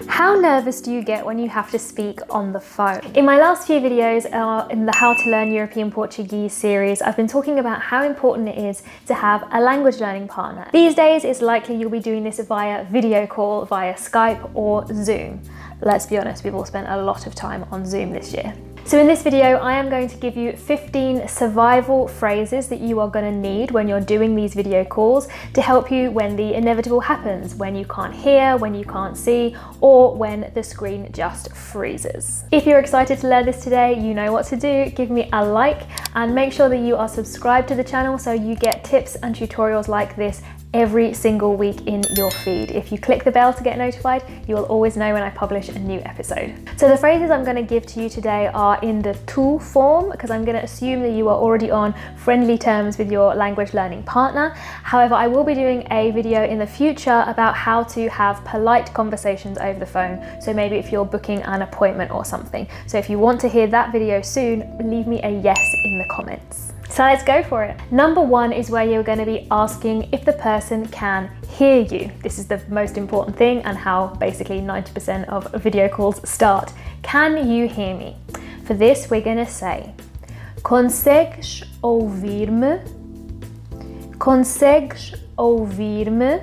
How nervous do you get when you have to speak on the phone? In my last few videos in the How to Learn European Portuguese series, I've been talking about how important it is to have a language learning partner. These days, it's likely you'll be doing this via video call, via Skype or Zoom. Let's be honest, we've all spent a lot of time on Zoom this year. So in this video, I am going to give you 15 survival phrases that you are going to need when you're doing these video calls to help you when the inevitable happens, when you can't hear, when you can't see, or when the screen just freezes. If you're excited to learn this today, you know what to do. Give me a like and make sure that you are subscribed to the channel so you get tips and tutorials like this every single week in your feed. If you click the bell to get notified, you will always know when I publish a new episode. So the phrases I'm going to give to you today are in the tu form, because I'm going to assume that you are already on friendly terms with your language learning partner. However, I will be doing a video in the future about how to have polite conversations over the phone. So maybe if you're booking an appointment or something. So if you want to hear that video soon, leave me a yes in the comments. So let's go for it. Number one is where you're going to be asking if the person can hear you. This is the most important thing and how basically 90% of video calls start. Can you hear me? For this, we're going to say, consegues ouvir-me? Consegues ouvir-me?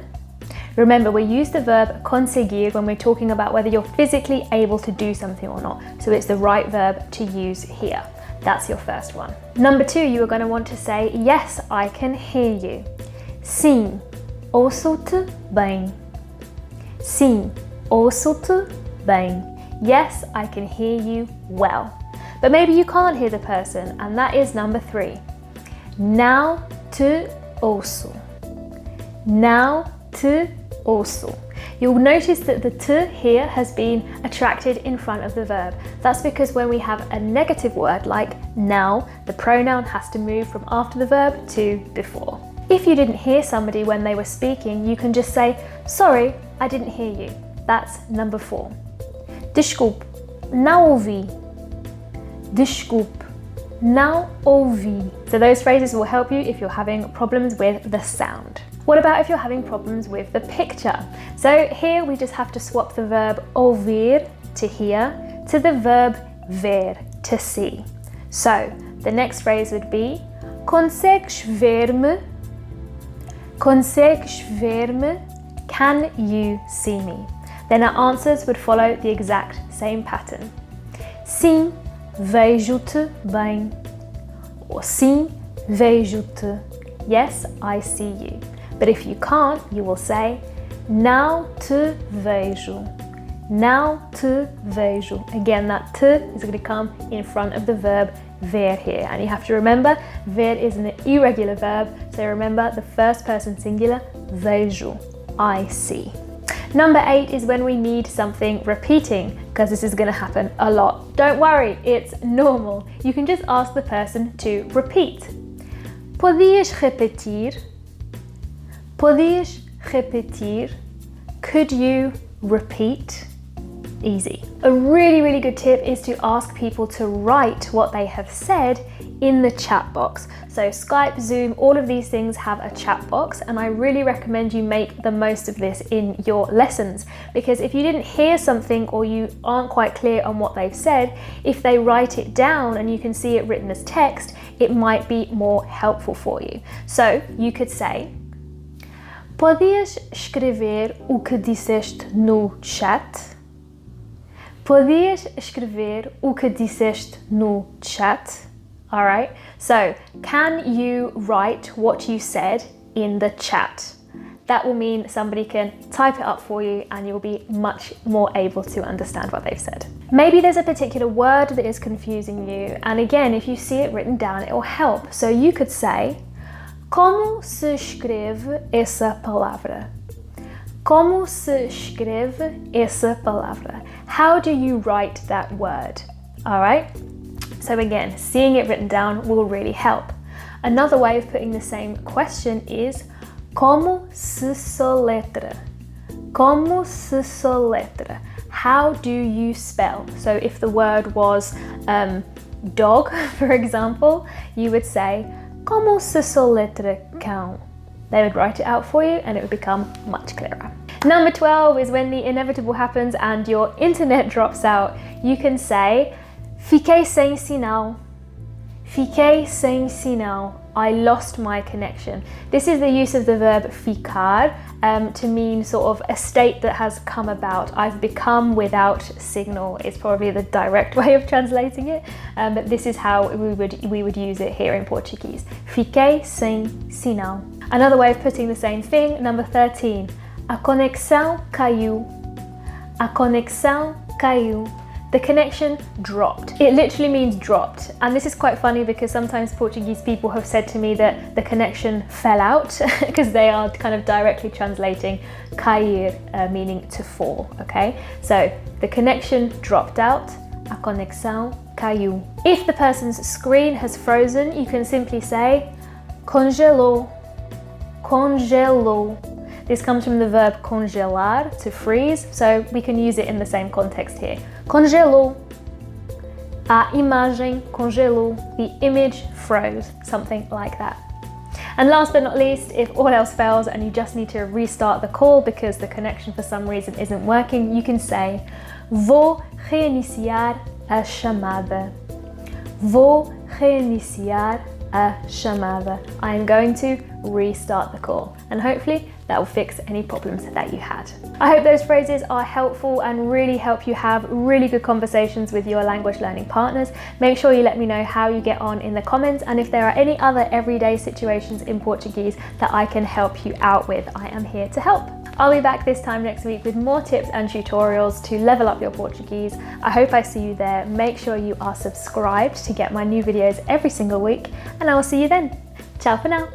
Remember, we use the verb conseguir when we're talking about whether you're physically able to do something or not. So it's the right verb to use here. That's your first one. Number two, you are going to want to say, yes, I can hear you. Sim, ouço-te bem. Sim, ouço-te bem. Yes, I can hear you well. But maybe you can't hear the person, and that is number three. Não te ouço. Não te ouço. You'll notice that the te here has been attracted in front of the verb. That's because when we have a negative word like now, the pronoun has to move from after the verb to before. If you didn't hear somebody when they were speaking, you can just say, sorry, I didn't hear you. That's number four. Desculpe, não ouvi. Desculpe, não ouvi. So those phrases will help you if you're having problems with the sound. What about if you're having problems with the picture? So here we just have to swap the verb ouvir, to hear, to the verb ver, to see. So the next phrase would be, consegues ver-me? Consegues ver-me? Can you see me? Then our answers would follow the exact same pattern. Sim, vejo-te bem. Or sim, vejo-te. Yes, I see you. But if you can't, you will say, não te vejo. Não te vejo. Again, that te is going to come in front of the verb ver here. And you have to remember, ver is an irregular verb. So remember the first person singular, vejo, I see. Number 8 is when we need something repeating, because this is going to happen a lot. Don't worry, it's normal. You can just ask the person to repeat. Podias repetir? Podias repetir? Could you repeat? Easy. A really good tip is to ask people to write what they have said in the chat box. So Skype, Zoom, all of these things have a chat box, and I really recommend you make the most of this in your lessons, because if you didn't hear something or you aren't quite clear on what they've said, if they write it down and you can see it written as text, it might be more helpful for you. So you could say, podias escrever o que disseste no chat? Podias escrever o que disseste no chat? All right, so can you write what you said in the chat? That will mean somebody can type it up for you and you'll be much more able to understand what they've said. Maybe there's a particular word that is confusing you, and again, if you see it written down, it will help. So you could say, como se escreve essa palavra? Como se escreve essa palavra? How do you write that word? All right. So again, seeing it written down will really help. Another way of putting the same question is, como se soletra? Como se soletra? How do you spell? So if the word was dog, for example, you would say, como se soletra cão? They would write it out for you and it would become much clearer. Number 12 is when the inevitable happens and your internet drops out. You can say fiquei sem sinal. Fiquei sem sinal. I lost my connection. This is the use of the verb ficar to mean sort of a state that has come about. I've become without signal is probably the direct way of translating it, but this is how we would use it here in Portuguese. Fiquei sem sinal. Another way of putting the same thing, number 13. A conexão caiu. A conexão caiu. The connection dropped. It literally means dropped. And this is quite funny because sometimes Portuguese people have said to me that the connection fell out because they are kind of directly translating cair, meaning to fall, okay? So the connection dropped out. A conexão caiu. If the person's screen has frozen, you can simply say congelou. Congelou. This comes from the verb congelar, to freeze, so we can use it in the same context here. Congelou. A imagem congelou. The image froze, something like that. And last but not least, if all else fails and you just need to restart the call because the connection for some reason isn't working, you can say vou reiniciar a chamada. Vou reiniciar a chamada. I am going to restart the call, and hopefully that will fix any problems that you had. I hope those phrases are helpful and really help you have really good conversations with your language learning partners. Make sure you let me know how you get on in the comments, and if there are any other everyday situations in Portuguese that I can help you out with, I am here to help. I'll be back this time next week with more tips and tutorials to level up your Portuguese. I hope I see you there. Make sure you are subscribed to get my new videos every single week, and I will see you then. Ciao for now.